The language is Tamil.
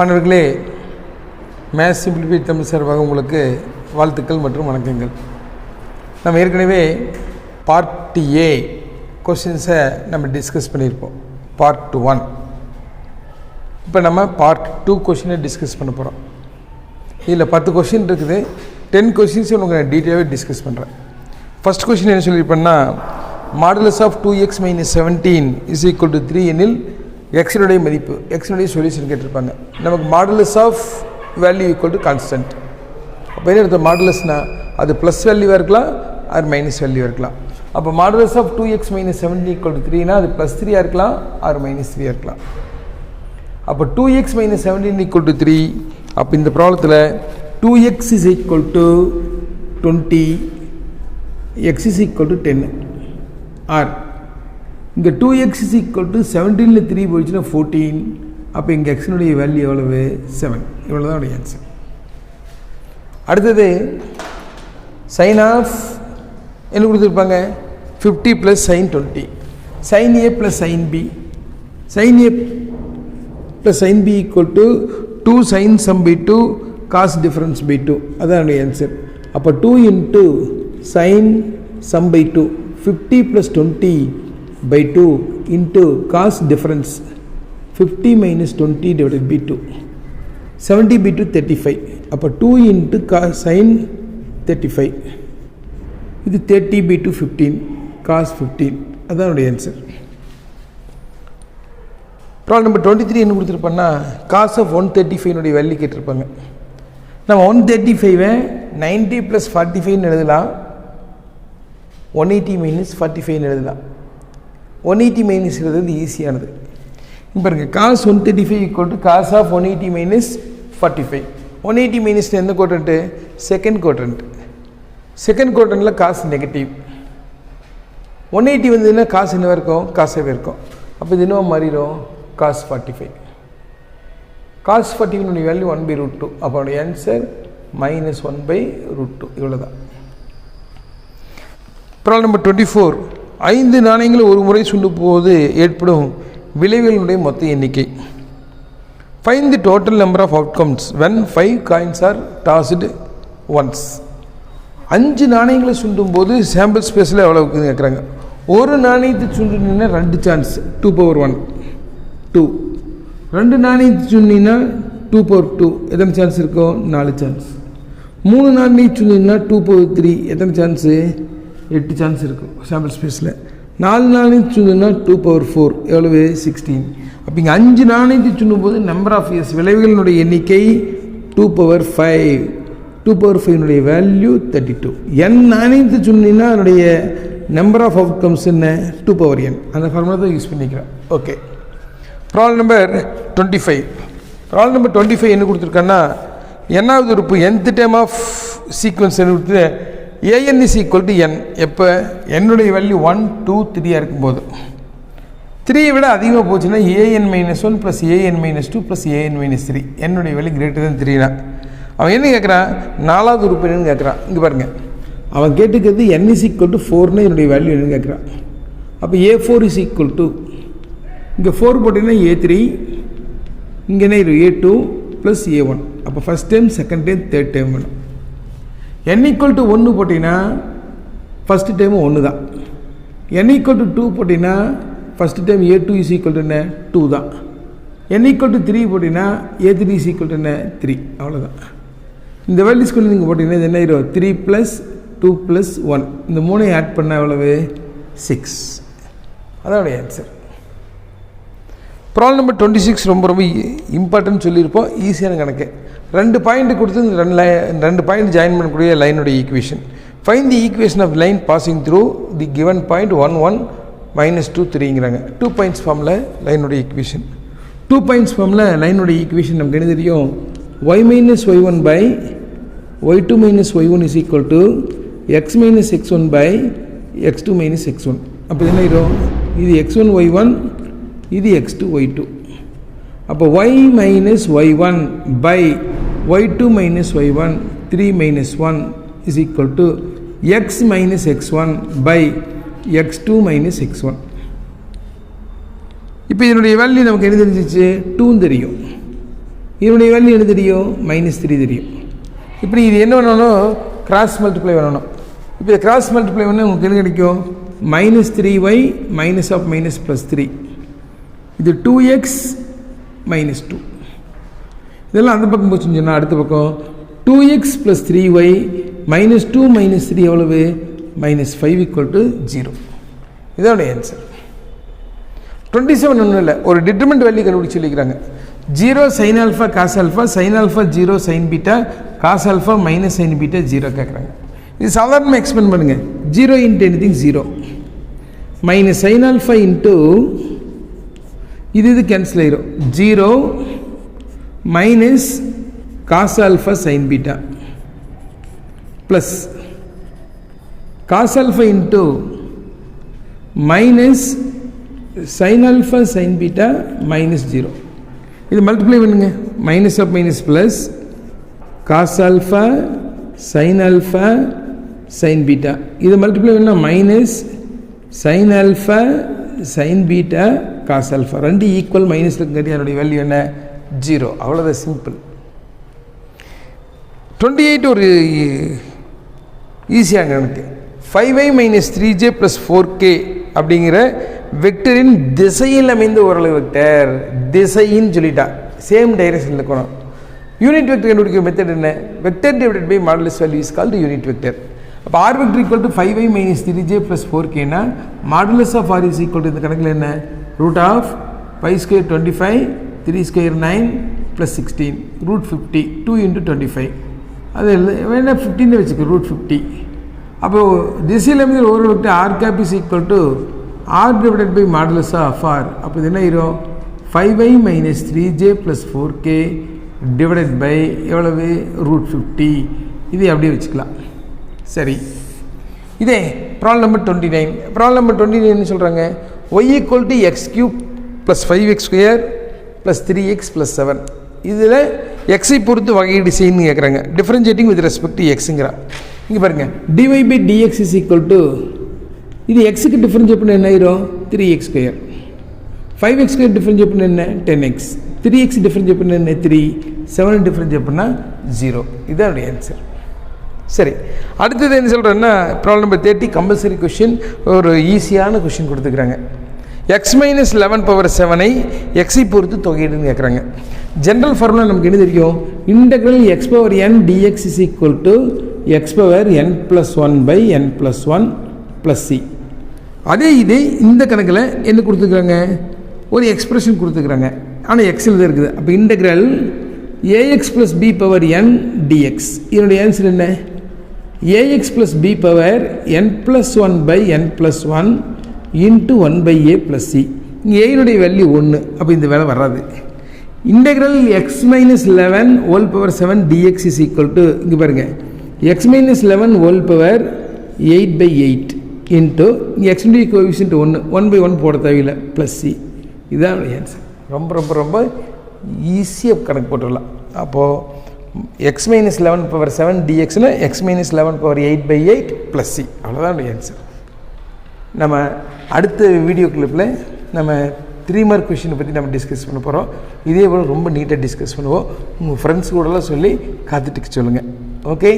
மாணவர்களே, மேத்ஸ் சிம்பிளிஃபைட் தமிழ் சார்பாக உங்களுக்கு வாழ்த்துக்கள் மற்றும் வணக்கங்கள். நம்ம ஏற்கனவே பார்ட் ஏ கொஸ்டின்ஸை நம்ம டிஸ்கஸ் பண்ணியிருப்போம், பார்ட் 1. இப்போ நம்ம பார்ட் 2 கொஸ்டினை டிஸ்கஸ் பண்ண போகிறோம். இதில் 10 கொஸ்டின் இருக்குது. 10 கொஸ்டின்ஸை உங்களுக்கு நான் டீட்டெயிலாக டிஸ்கஸ் பண்ணுறேன். ஃபஸ்ட் கொஸ்டின் என்ன சொல்லியிருப்பேன்னா, மாடுலஸ் ஆஃப் 2x - 17 = 3 எனில் எக்ஸினுடைய மதிப்பு, எக்ஸினுடைய சொல்யூஷன் கேட்டிருப்பாங்க. நமக்கு modulus of value equal to constant. அப்போ என்ன அர்த்தம்? மாடுலஸ்னால் அது ப்ளஸ் வேல்யூவாக இருக்கலாம், அது மைனஸ் வேல்யூவாக இருக்கலாம். அப்போ மாடுலஸ் ஆஃப் 2x - 17 = 3னா அது +3 இருக்கலாம், அது -3 இருக்கலாம். அப்போ 2x - 17 = 3. அப்போ இந்த ப்ராப்ளத்தில் 2x = 20, x = 10. ஆர் இங்கே 2x = 17 3 போயிடுச்சுன்னா 14. அப்போ இங்கே எக்ஸினுடைய வேல்யூ எவ்வளவு? 7. இவ்வளோ தான் உடைய ஆன்சர். அடுத்தது சைன் ஆஃப் என்ன கொடுத்துருப்பாங்க? 50 + sin 20, sin a + sin b, sin a + sin b = 2 sin sum by 2 cos difference by 2. அதான் உடைய ஆன்சர். அப்போ 2 × sin sum by 2, 50 + 20 by 2 into cos difference 50 - 20 divided by 2, 70 by 2 35. அப்போ 2 × cos sin 35, இது 30 by 2 15 cos 15. அதான் என்னுடைய ஆன்சர். ப்ராப்ளம் நம்பர் 23 என்ன கொடுத்துருப்பாங்கன்னா, cos of 135 வேல்யூ கேட்டிருப்பாங்க. நம்ம 135 90 + 45 எழுதலாம், 180 - 45 எழுதலாம். 180 - எழுதுறது ஈஸியானது. இப்போ பாருங்க, cos 135 = cos of 180 - 45. 180 - எந்த குவாட்ரண்ட்டு? Second quadrant. செகண்ட் குவாட்ரண்ட்டில் காசு நெகட்டிவ். 180 வந்ததுன்னா காசு என்னவாக இருக்கும்? காசாகவே இருக்கும். அப்போ இது என்னவா மாறிடும்? cos 45. cos 45 value 1/√2. அப்போ அவனுடைய ஆன்சர் -1/√2. இவ்வளோ தான். Problem number 24. 5 நாணயங்களை ஒரு முறை சுண்டும் போது ஏற்படும் விளைவுகளுடைய மொத்த எண்ணிக்கை. Find the total number of outcomes when 5 coins are tossed once. 5 நாணயங்களை சுண்டும் போது சாம்பிள் ஸ்பேஸில் எவ்வளோ இருக்குதுன்னு கேட்குறாங்க. ஒரு நாணயத்தை சுண்டினா 2 சான்ஸ், 2/1 2. 2 நாணயத்தை சுண்டினா 2/2 எத்தனை சான்ஸ் இருக்கும்? 4 சான்ஸ். 3 நாணயம் சுண்டினா 2/3 எத்தனை சான்ஸு? 8 சான்ஸ் இருக்கும் சாம்பிள் ஸ்பேஸில். 4 நாணயத்தை சுண்டினா 2/4 எவ்வளவு? 16. அப்போ இங்கே 5 நாணயத்தை சுண்டும் போது நம்பர் ஆஃப் இயர்ஸ் விளைவுகளினுடைய எண்ணிக்கை 2/5. 2/5 வேல்யூ 32. n நாணயத்தை சொன்னீங்கன்னா அதனுடைய நம்பர் ஆஃப் அவுட்கம்ஸ் என்ன? 2/n. அந்த ஃபார்முலா தான் யூஸ் பண்ணிக்கிறேன். Okay. Problem number 25. Problem number 25 என்ன கொடுத்துருக்காங்கன்னா, என்னாவது உறுப்பு nth டேர்ம் ஆஃப் சீக்வன்ஸ் என்ன கொடுத்து an = n. எப்போ? என்னுடைய வேல்யூ 1 2 3 இருக்கும்போது. 3 விட அதிகமாக போச்சுன்னா an - 1 + an - 2 + an - 3. என்னுடைய வேல்யூ > 3 தான். அவன் என்ன கேட்குறான்? 4வது உறுப்பு என்னன்னு கேட்குறான். இங்கே பாருங்கள், அவன் கேட்டுக்கிறது n = 4ன்னு என்னுடைய வேல்யூ என்னன்னு கேட்குறான். அப்போ a4 = இங்கே 4 போட்டிங்கன்னா a3, இங்கே என்ன a2 + a1. அப்போ first time, second time, third time வேணும். n = 1 போட்டிங்கன்னா ஃபஸ்ட்டு டைமு 1 தான். n = 2 போட்டிங்கன்னா ஃபஸ்ட்டு டைம் a2 = என்ன? 2 தான். n = 3 போட்டிங்கன்னா a3 = என்ன? 3. அவ்வளோதான். இந்த வேல்யூஸ்குள்ளே நீங்கள் போட்டிங்கன்னா இது என்ன ஆயிரும்? 3 + 2 + 1. இந்த 3 ஆட் பண்ண எவ்வளவு? 6. அதோடைய ஆன்சர். ப்ராப்ளம் நம்பர் 26 ரொம்ப இம்பார்ட்டன்ட் சொல்லியிருப்போம். ஈஸியான கணக்கு. 2 பாயிண்ட் கொடுத்து இந்த 2 பாயிண்ட் ஜாயின் பண்ணக்கூடிய லைனுடைய equation. Find the equation of line passing through the given point 1 1 -2 3ங்கிறாங்க. 2 பாயிண்ட்ஸ் ஃபார்மில் லைனுடைய ஈக்குவேஷன். 2 பாயிண்ட்ஸ் ஃபார்மில் லைனுடைய ஈக்குவேஷன் நமக்கு என்ன தெரியும்? y - y1 by y2 - y1 = x - x1 by x2 - x1. அப்போ என்ன ஆயிரும்? இது x1 y1, இது x2 y2. அப்போ y - y1 by y2 - y1 3 - 1 = x - x1 by x2 - x1. இப்போ இதனுடைய வேல்யூ நமக்கு என்ன தெரிஞ்சிச்சு? 2 தெரியும். இதனுடைய வேல்யூ என்ன தெரியும்? -3 தெரியும். இப்படி இது என்ன பண்ணணும்? கிராஸ் மல்டிப்ளை பண்ணணும். இப்போ இதை கிராஸ் மல்டிப்ளை பண்ணால் உங்களுக்கு என்ன கிடைக்கும்? -3y minus of minus plus 3. இது 2x minus 2. இதெல்லாம் அந்த பக்கம் போச்சுன்னு சொன்னால் அடுத்த பக்கம் 2x plus 3y minus 2 minus 3 எவ்வளவு? -5 = 0. இதோட ஆன்சர். 27 ஒன்றும் இல்லை, ஒரு டிட்டர்மெண்ட் வேல்யூ கண்டுபிடிச்சு சொல்லிக்கிறாங்க. 0 sin alpha cos alpha, sin alpha 0 sin beta, cos alpha minus sin beta 0 கேட்குறாங்க. இது சாதாரணமாக எக்ஸ்பெண்ட் பண்ணுங்க. 0 into anything 0 minus sin alpha into இது கேன்சல் ஆயிரும். 0 minus cos alpha sin beta plus cos alpha into minus sin alpha sin beta minus 0. இது மல்டிப்ளை பண்ணுங்க. minus of minus plus cos alpha sin alpha sin beta. இது மல்டிப்ளை பண்ணா minus sin alpha sin beta cos alpha. ரெண்டு ஈக்குவல் மைனஸ் இருக்கங்காட்டி அதனுடைய வேல்யூ என்ன? 0. அவ்வளோதான், சிம்பிள். 28 ஒரு ஈஸியாக கணக்கு. 5y minus 3j plus 4k அப்படிங்கிற வெக்டரின் திசையில் அமைந்த ஓரளவு வெக்டர். திசைன்னு சொல்லிட்டா சேம் டைரக்ஷனில் இருக்கணும். யூனிட் வெக்டர் கண்டுபிடிக்கிற மெத்தட் என்ன? Vector divided by modulus value is called unit vector. அப்போ r vector equal to 5y minus 3j plus 4kனா modulus of r is equal to இந்த கணக்கில் என்ன? Root of 5 square 25, 3 square 9 plus 16 root 50 2 into 25. அது வேணா 15 வச்சுக்க, ரூட் 50. அப்போது திசையில் இருந்து ஒரு vector R cap is equal to R divided by modulus of R. அப்போ இது என்ன ஆயிரும்? 5y minus 3j plus 4k divided by எவ்வளவு? ரூட் 50. இதை அப்படியே வச்சுக்கலாம். சரி, இதே ப்ராப்ளம் நம்பர் 29. ப்ராப்ளம் நம்பர் 29 என்ன சொல்கிறாங்க? y equal to x³ plus 5x square plus 3x plus 7. இதில் எக்ஸை பொறுத்து வகையீடு செய்யணும்னு கேட்குறாங்க. டிஃபரன்ஷியேட்டிங் வித் ரெஸ்பெக்ட் டு எக்ஸுங்கிறா. இங்கே பாருங்கள், dy by dx is equal to இது எக்ஸுக்கு டிஃபரன்ஷியேட் பண்ண என்ன ஆயிரும்? 3x square. 5x square differentiate பண்ண என்ன? 10x. 3x டிஃபரன்ஷியேட் பண்ண என்ன? 3. 7 டிஃபரன்ஷியேட் பண்ணால் 0. இதுதான் ஆன்சர். சரி, அடுத்தது என்ன சொல்கிறேன்னா ப்ராப்ளம் நம்பர் 30 கம்பல்சரி கொஷின். ஒரு ஈஸியான கொஷின் கொடுத்துக்கிறாங்க. x மைனஸ் 11 பவர் 7ஐ எக்ஸை பொறுத்து தொகையிடுன்னு கேட்குறாங்க. ஜென்ரல் ஃபார்முலா நமக்கு என்ன தெரியும்? Integral x power n dx is equal to x power n + 1 by n + 1 + c. அதே இதே இந்த கணக்கில் என்ன கொடுத்துக்கிறாங்க? ஒரு எக்ஸ்பிரஷன் கொடுத்துக்கிறாங்க, ஆனால் எக்ஸில் தான் இருக்குது. அப்போ integral ax + b power n dx. இதனுடைய ஆன்சர் என்ன? ax plus b power n plus 1 by n plus 1 into 1 by a plus c. இங்கே a-னுடைய வேல்யூ 1. அப்போ இந்த வேலை வராது. Integral x minus 11 whole power 7 dx is equal to இங்கே பாருங்க x minus 11 whole power 8 by 8 into x-னுடைய coefficient 1 1 by 1 போட தேவையில்லை plus c. இதுதான் ஆன்சர். ரொம்ப ரொம்ப ரொம்ப ஈஸியாக கணக்கு போட்டுடலாம். அப்போது x minus 11 power 7 dxனா x minus 11 power 8 by 8 plus c. அவ்வளோதான் ஆன்சர். நம்ம அடுத்த வீடியோ கிளிப்பில் நம்ம 3 மார்க் கொஷினை பற்றி நம்ம டிஸ்கஸ் பண்ண போகிறோம். இதே போல் ரொம்ப நீட்டாக டிஸ்கஸ் பண்ணுவோம். உங்கள் ஃப்ரெண்ட்ஸ் கூடலாம் சொல்லி காத்துட்டு சொல்லுங்கள். ஓகே.